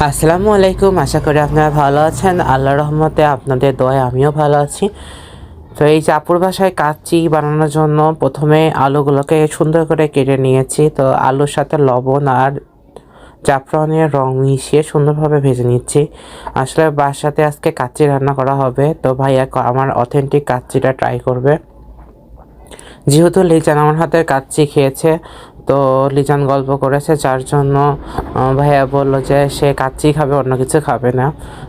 আসসালামু আলাইকুম। আশা করি আপনারা ভালো আছেন। আল্লাহর রহমতে আপনাদের দোয়ায় আমিও ভালো আছি। তো এই যে আপুর বাসায় কাচ্চি বানানোর জন্য প্রথমে আলুগুলোকে সুন্দর করে কেটে নিয়েছি। তো আলুর সাথে লবণ আর জাফরানের রং মিশিয়ে সুন্দরভাবে ভেজে নিচ্ছি। আসলে বাসাতে আজকে কাচ্চি রান্না করা হবে, তো ভাইয়া আমার অথেন্টিক কাচ্চিটা ট্রাই করবে। যেহেতু লিজান আমার হাতের কাচ্চি খেয়েছে, তো লিজান গল্প করেছে, যার জন্য ভাইয়া বললো যে সে কাচ্চি খাবে, অন্য কিছু খাবে না।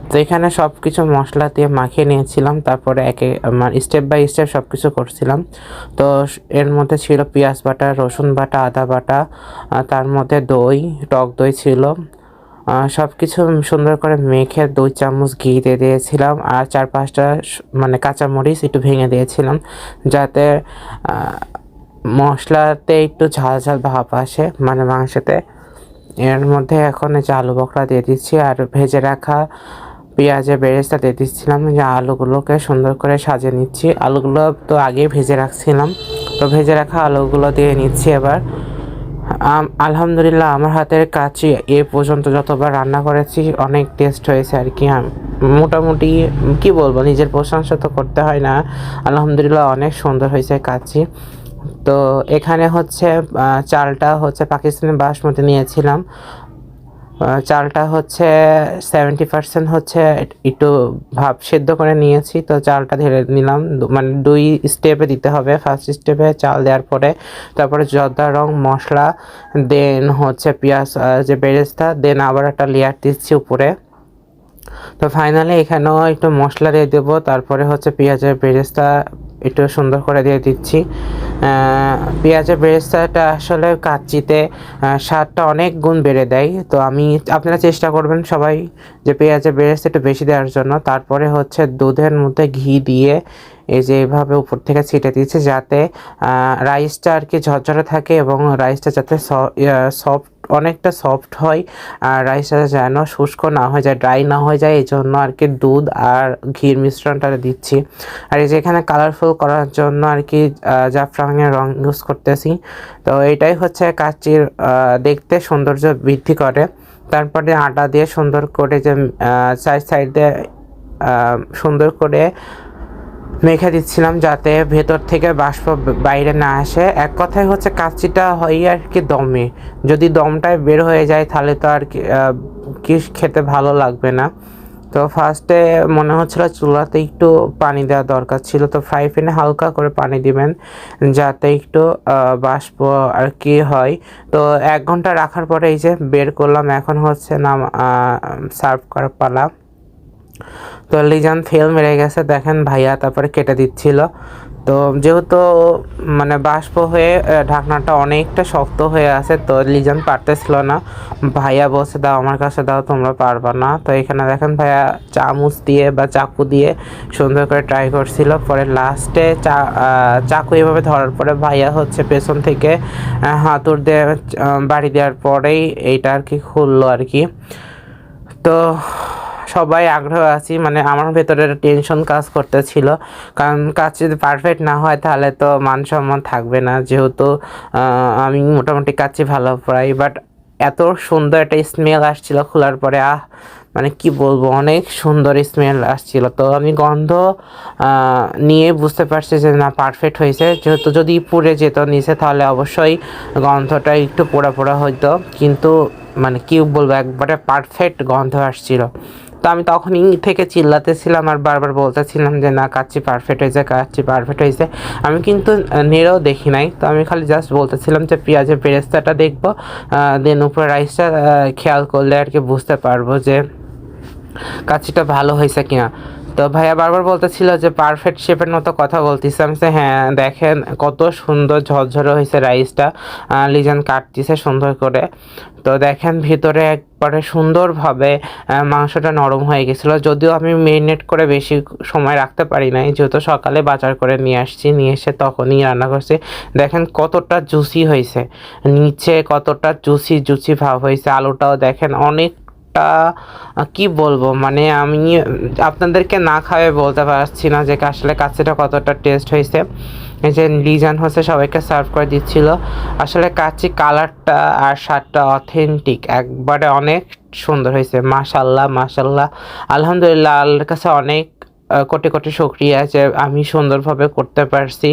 তো এখানে সব কিছু মশলা দিয়ে মাখিয়ে নিয়েছিলাম, তারপরে স্টেপ বাই স্টেপ সব কিছু করছিলাম। তো এর মধ্যে ছিল পেঁয়াজ বাটা, রসুন বাটা, আদা বাটা, তার মধ্যে দই, টক দই ছিল। সব কিছু সুন্দর করে মেখে 2 চামচ ঘি দিয়ে দিয়েছিলাম, আর 4-5টা কাঁচামরিচ একটু ভেঙে দিয়েছিলাম, যাতে মশলাতে একটু ঝাল ঝাল ভাব আসে মাংসতে। এর মধ্যে এখন এই যে আলু বখরা দিয়ে দিচ্ছি, আর ভেজে রাখা পেঁয়াজের বেরেস্তা দিয়ে দিচ্ছিলাম। যে আলুগুলোকে সুন্দর করে সাজিয়ে নিচ্ছি। আলুগুলো তো আগেই ভেজে রাখছিলাম, তো ভেজে রাখা আলুগুলো দিয়ে নিচ্ছি এবার। আলহামদুলিল্লাহ, আমার হাতের কাচ্চি এ পর্যন্ত যতবার রান্না করেছি অনেক টেস্ট হয়েছে আর কি। মোটামুটি কি বলবো, নিজের প্রশংসা তো করতে হয় না। আলহামদুলিল্লাহ, অনেক সুন্দর হয়েছে কাচ্চি। তো এখানে হচ্ছে চালটা হচ্ছে পাকিস্তানি বাসমতি নিয়েছিলাম। চালটা হচ্ছে 70% হচ্ছে একটু ভাপ সেদ্ধ করে নিয়েছি। তো চালটা ঢেলে নিলাম, 2 স্টেপে দিতে হবে। ফার্স্ট স্টেপে চাল দেওয়ার পরে তারপরে জর্দা রং মশলা, দেন হচ্ছে পেঁয়াজ, যে বেরেস্তা, দেন আবার একটা লেয়ার দিচ্ছি উপরে। তো ফাইনালি এখানেও একটু মশলা দিয়ে দেবো, তারপরে হচ্ছে পেঁয়াজের বেরেস্তা একটু সুন্দর করে দিয়ে দিচ্ছি। পেঁয়াজের বেরেস্তাটা আসলে কাচ্চিতে স্বাদটা অনেক গুণ বেড়ে দেয়। তো আপনারা চেষ্টা করবেন সবাই যে পেঁয়াজের বেরেস্তা একটু বেশি দেওয়ার জন্য। তারপরে হচ্ছে দুধের মধ্যে ঘি দিয়ে এই যে এইভাবে উপর থেকে ছিটে দিচ্ছে, যাতে রাইসটা আর কি ঝরঝরে থাকে এবং রাইসটা যাতে সফট, অনেকটা সফট হয়। আর রাইসটা যেন শুষ্ক না হয়ে যায়, ড্রাই না হয়ে যায়, এই জন্য আর কি দুধ আর ঘির মিশ্রণটা দিচ্ছি। আর এই যে এখানে কালারফুল করার জন্য আর কি জাফরানের রং ইউজ করতেছি। তো এটাই হচ্ছে কাচ্চির দেখতে সৌন্দর্য বৃদ্ধি করে। তারপরে আটা দিয়ে সুন্দর করে যে সাইড দিয়ে সুন্দর করে মেখে দিচ্ছিলাম, যাতে ভেতর থেকে বাষ্প বাইরে না আসে। এক কথায় হচ্ছে কাচ্চিটা হয় আর কি দমে। যদি দমটায় বের হয়ে যায় তাহলে তো আর কি খেতে ভালো লাগবে না। তো ফার্স্টে মনে হচ্ছিল চুলাতে একটু পানি দেওয়া দরকার ছিল, তো ফ্রাই প্যানে হালকা করে পানি দিবেন, যাতে একটু বাষ্প আর কি হয়। তো 1 ঘন্টা রাখার পরে এই যে বের করলাম, এখন হচ্ছে সার্ভ করার পালা। তো লিজান ফেল মেরে গেছে, দেখেন ভাইয়া তারপরে কেটে দিচ্ছিল। তো যেহেতু বাষ্প হয়ে ঢাকনাটা অনেকটা শক্ত হয়ে আছে, তো লিজান পারতেছিল না। ভাইয়া বসে দাও, আমার কাছে দাও, তোমরা পারবা না। তো এখানে দেখেন ভাইয়া চামচ দিয়ে বা চাকু দিয়ে সুন্দর করে ট্রাই করছিল। পরে লাস্টে চাকু এভাবে ধরার পরে ভাইয়া হচ্ছে পেছন থেকে হাতুড় দিয়ে বাড়ি দেওয়ার পরেই এইটা আর কি খুললো আর কি। তো সবাই আগ্রহ আছি, আমার ভেতরে টেনশন কাজ করতেছিল, কারণ কাজ যদি পারফেক্ট না হয় তাহলে তো মান সম্মান থাকবে না। যেহেতু আমি মোটামুটি কাচ্চি ভালো পাই, বাট এত সুন্দর একটা স্মেল আসছিল খোলার পরে, কি বলবো, অনেক সুন্দর স্মেল আসছিল। তো আমি গন্ধ নিয়ে বুঝতে পারছি যে না, পারফেক্ট হয়েছে। যেহেতু যদি পুড়ে যেত নিচে তাহলে অবশ্যই গন্ধটা একটু পোড়া পোড়া হইতো, কিন্তু কি বলবো, একবারে পারফেক্ট গন্ধ আসছিল। তো আমি তখনই থেকে চিল্লাতেছিলাম আর বারবার বলতেছিলাম যে না, কাচ্চি পারফেক্ট হয়েছে, কাচ্চি পারফেক্ট হয়েছে। আমি কিন্তু নেড়েও দেখি নাই, তো আমি খালি জাস্ট বলতেছিলাম যে পেঁয়াজের বেরেস্তাটা দেখবো, দেন উপরে রাইসটা খেয়াল করলে আর কি বুঝতে পারবো যে কাচ্চিটা ভালো হয়েছে কিনা। তো ভাইয়া বারবার বলতেছিল যে পারফেক্ট শেপের মতো কথা বলতেছে। আমি হ্যাঁ, দেখেন কত সুন্দর ঝরঝরে হয়েছে রাইসটা, লিজান কাটতেছে সুন্দর করে। তো দেখেন ভিতরে একবারে সুন্দরভাবে মাংসটা নরম হয়ে গেছিলো। যদিও আমি মেরিনেট করে বেশি সময় রাখতে পারি নাই, যেহেতু সকালে বাজার করে নিয়ে আসছি, নিয়ে এসে তখনই রান্না করছি। দেখেন কতটা জুসি হয়েছে, নিচে কতটা জুসি জুসি ভাব হয়েছে। আলুটাও দেখেন অনেকটা খাবারটা কি বলবো, মানে আমি আপনাদেরকে না খাওয়াই বলতে পারছি না যে আসলে কাচ্চিটা কতটা টেস্ট হয়েছে। এই যে লিজান হচ্ছে সবাইকে সার্ভ করে দিচ্ছিল। আসলে কাচ্চি কালারটা আর স্বাদটা অথেন্টিক, একবারে অনেক সুন্দর হয়েছে। মাশাল্লাহ মাশাল্লাহ, আলহামদুলিল্লাহ, আল্লাহর কাছে অনেক কোটি কোটি শুকরিয়া যে আমি সুন্দরভাবে করতে পারছি।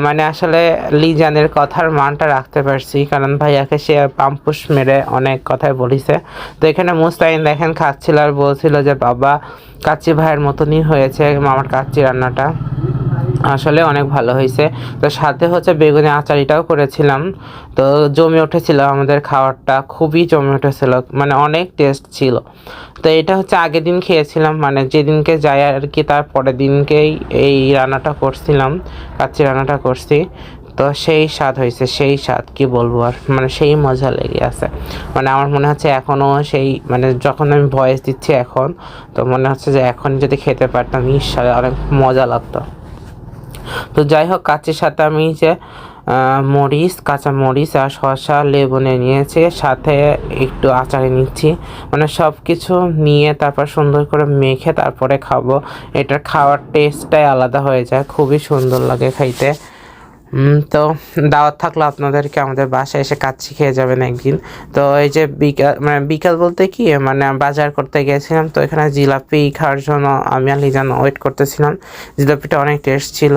মানে আসলে লিজানের কথার মানটা রাখতে পারছি, কারণ ভাইয়াকে সে পাম্পুস মেরে অনেক কথাই বলিছে। তো এখানে মুস্তাইন দেখেন খাচ্ছিল আর বলছিল যে বাবা কাচ্চি ভাইয়ের মতনই হয়েছে আমার কাচ্চি রান্নাটা, আসলে অনেক ভালো হয়েছে। তো সাথে হচ্ছে বেগুনি আচারিটাও করেছিলাম, তো জমে উঠেছিল আমাদের খাবারটা, খুবই জমে উঠেছিল, মানে অনেক টেস্ট ছিল। তো এটা হচ্ছে আগের দিন খেয়েছিলাম, মানে যেদিনকে যাই আর কি তার পরের দিনকেই এই রান্নাটা করছিলাম, কাচ্চি রান্নাটা করছি। তো সেই স্বাদ হয়েছে, সেই স্বাদ কি বলবো আর, মানে সেই মজা লেগে আছে। মানে আমার মনে হচ্ছে এখনও সেই, মানে যখন আমি ভয়েস দিচ্ছি এখন, তো মনে হচ্ছে যে এখন যদি খেতে পারতাম ইনশাআল্লাহ অনেক মজা লাগতো। তো যাই হোক, কাচ্চির সাথে আমি যে মরিচ, কাঁচা মরিচ আর শসা লেবু নিয়েছি, সাথে একটু আচারে নিচ্ছি, মানে সব কিছু নিয়ে তারপর সুন্দর করে মেখে তারপরে খাবো। এটার খাওয়ার টেস্টটাই আলাদা হয়ে যায়, খুবই সুন্দর লাগে খাইতে। তো দাওয়াত থাকলো আপনাদেরকে, আমাদের বাসায় এসে কাচ্চি খেয়ে যাবেন একদিন। তো এই যে বিকাল, মানে বিকাল বলতে কি, মানে বাজার করতে গিয়েছিলাম, তো এখানে জিলাপি খাওয়ার জন্য আমি আর লিজান ওয়েট করতেছিলাম। জিলাপিটা অনেক টেস্ট ছিল।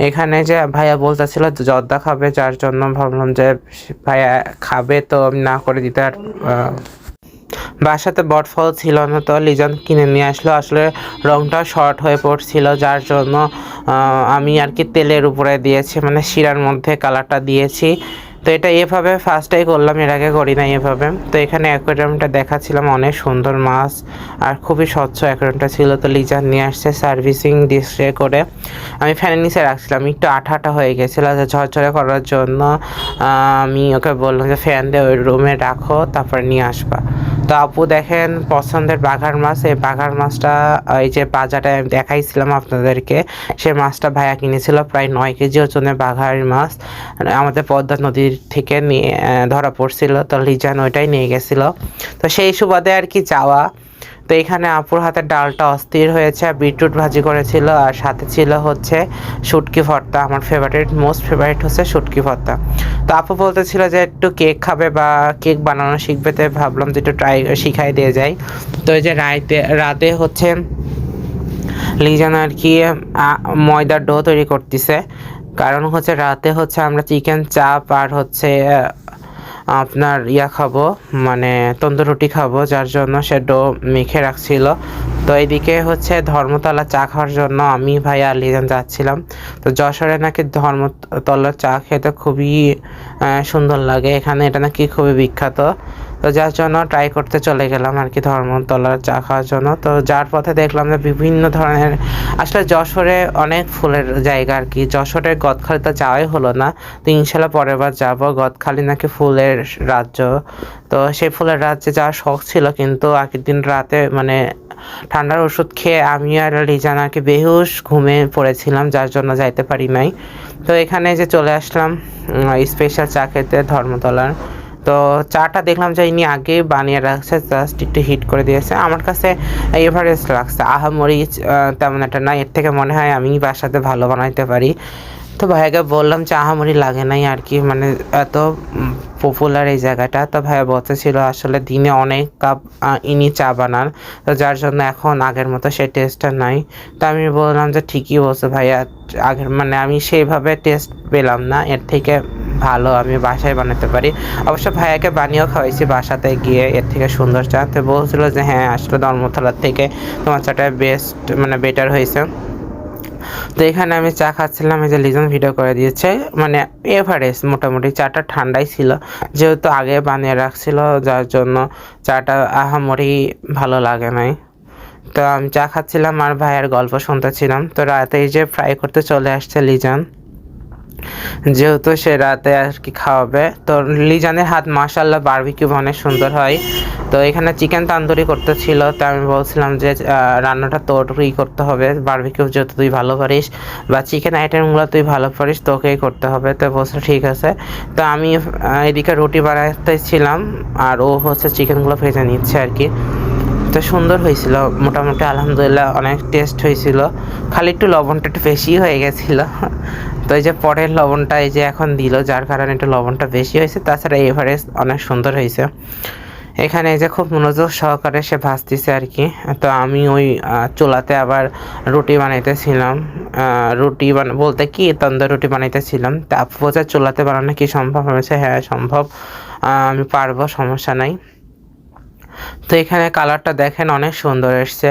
এখানে যে ভাইয়া বলতেছিল জর্দা খাবে, যার জন্য ভাবলাম যে ভাইয়া খাবে তো আমি না করে দিতে আর বাসাতে বটফল ছিল না, তো লিজন কিনে নিয়ে আসলো। আসলে রংটা শর্ট হয়ে পড়ছিল, যার জন্য আমি আর কি তেলের উপরে দিয়েছি, মানে শিরার মধ্যে কালারটা দিয়েছি। তো এটা এভাবে ফার্স্টেই করলাম, এর আগে করি না এভাবে। তো এখানে অ্যাকোয়ারিয়ামটা দেখাচ্ছিলাম, অনেক সুন্দর মাছ আর খুবই স্বচ্ছ অ্যাকোয়ারিয়ামটা ছিল। তো লিজার নিয়ে আসছে সার্ভিসিং ডিশে করে, আমি ফ্যানের নিচে রাখছিলাম, একটু আঠা আঠা হয়ে গেছিলো, ঝরঝরে করার জন্য আমি ওকে বললাম যে ফ্যান দিয়ে ওই রুমে রাখো, তারপর নিয়ে আসবা। তো আপু দেখেন পছন্দের বাঘার মাছ, এই বাঘার মাছটা এই যে বাজারে দেখাইছিলাম আপনাদেরকে, সে মাছটা ভাইয়া কিনেছিল প্রায় 9 কেজি ওজনের বাঘার মাছ, আমাদের পদ্মা নদীর থেকে নিয়ে ধরা পড়ছিল। তো লিজান ওইটাই নিয়ে গেছিল, তো সেই সুবাদে আর কি যাওয়া। তো এখানে আপুর হাতের ডালটা অস্থির হয়েছে, আর বিটরুট ভাজি করেছিল, আর সাথে ছিল হচ্ছে শুটকি ভর্তা। আমার মোস্ট ফেভারিট হচ্ছে শুটকি ভর্তা। তো আপু বলতেছিল যে একটু কেক খাবে বা কেক বানানো শিখবে, তো ভাবলাম যে একটু শিখাই দিয়ে যাই। তো এই যে রাতে হচ্ছে লিজান আর কি ময়দার ডো তৈরি করতেছে, কারণ হচ্ছে রাতে হচ্ছে আমরা চিকেন চাপ আর হচ্ছে আপনার খাবো, মানে তন্দুর রুটি খাবো, যার জন্য সে ডো মেখে রাখছিল। তো এইদিকে হচ্ছে ধর্মতলা চা খাওয়ার জন্য আমি ভাইয়া আর লিজান যাচ্ছিলাম। তো যশোরে নাকি ধর্মতলার চা খেতে খুবই সুন্দর লাগে, এখানে এটা নাকি খুবই বিখ্যাত। তো যার জন্য ট্রাই করতে চলে গেলাম আর কি ধর্মতলার চা খাওয়ার জন্য। তো যার পথে দেখলাম যে বিভিন্ন ধরনের, আসলে যশোরে অনেক ফুলের জায়গা আর কি, যশোরের গদখালি তো যাওয়াই হলো না, তো ইনশাল্লাহ পরের বার যাবো। গদখালি নাকি ফুলের রাজ্য, তো সেই ফুলের রাজ্যে যাওয়ার শখ ছিল, কিন্তু আগের দিন রাতে মানে ঠান্ডার ওষুধ খেয়ে আমি আর লিজান আর কি বেহুশ ঘুমে পড়েছিলাম, যার জন্য যাইতে পারি নাই। তো এখানে যে চলে আসলাম স্পেশাল চা খেতে ধর্মতলার। তো চাটা দেখলাম যে ইনি আগেই বানিয়ে রাখছে, জাস্ট একটু হিট করে দিয়েছে, আমার কাছে এভারেস্ট লাগছে, আহামরি তেমন একটা না, এর থেকে মনে হয় আমি বাসাতে ভালো বানাইতে পারি। তো ভাইয়াকে বললাম যে আহামরি লাগে নাই আর কি, মানে এত পপুলার এই জায়গাটা। তো ভাইয়া বলতেছিল আসলে দিনে অনেক কাপ ইনি চা বানান, তো যার জন্য এখন আগের মতো সেই টেস্টটা নাই। তো আমি বললাম যে ঠিকই বলছো ভাইয়া, আগের মানে আমি সেইভাবে টেস্ট পেলাম না, এর থেকে ভালো আমি বাসায় বানাতে পারি। অবশ্য ভাইয়াকে বানিয়েও খাওয়াইছি বাসাতে গিয়ে, এর থেকে সুন্দর চা। তো বলছিল যে হ্যাঁ আসলে ধর্মতলার থেকে তোমার চাটা বেস্ট, মানে বেটার হয়েছে। তো এখানে আমি চা খাচ্ছিলাম, এই যে লিজন ভিডিও করে দিয়েছে, মানে এভারেস্ট মোটামুটি, চাটা ঠান্ডাই ছিল যেহেতু আগে বানিয়ে রাখছিল, যার জন্য চাটা আহামরি ভালো লাগে নাই। তো আমি চা খাচ্ছিলাম আর ভাইয়ের গল্প শুনতেছিলাম। তো রাতে এই যে ফ্রাই করতে চলে আসছে লিজন, যেহেতু সে রাতে আর কি খাওয়াবে। তো লিজানের হাত মাশাআল্লাহ বারবিকিউ অনেক সুন্দর হয়। তো এখানে চিকেন তান্দুরি করতেছিল, তো আমি বলছিলাম যে রান্নাটা তোরই করতে হবে, বারবিকিউ যেহেতু তুই ভালো পারিস বা চিকেন আইটেমগুলো তুই ভালো পারিস, তোকেই করতে হবে। তো বলছে ঠিক আছে। তো আমি এদিকে রুটি বানাতেছিলাম আর ও হচ্ছে চিকেনগুলো ভেজে নিচ্ছে আর কি। তো সুন্দর হয়েছিল মোটামুটি, আলহামদুলিল্লাহ অনেক টেস্ট হয়েছিল। খালি একটু লবণটা একটু বেশি হয়ে গেছিলো। তো এই যে পরের লবণটা এই যে এখন দিল, যার কারণে একটু লবণটা বেশি হয়েছে, তাছাড়া এভারেজ অনেক সুন্দর হয়েছে। এখানে এই যে খুব মনোযোগ সহকারে সে ভাজতেছে আর কি। তো আমি ওই চুলাতে আবার রুটি বানাইতেছিলাম। রুটি বলতে কি তন্দুর রুটি বানাইতেছিলাম। তা আপু বলছে চুলাতে বানানো কি সম্ভব? হয়েছে হ্যাঁ সম্ভব, আমি পারবো, সমস্যা নাই। তো এখানে কালারটা দেখেন অনেক সুন্দর এসছে।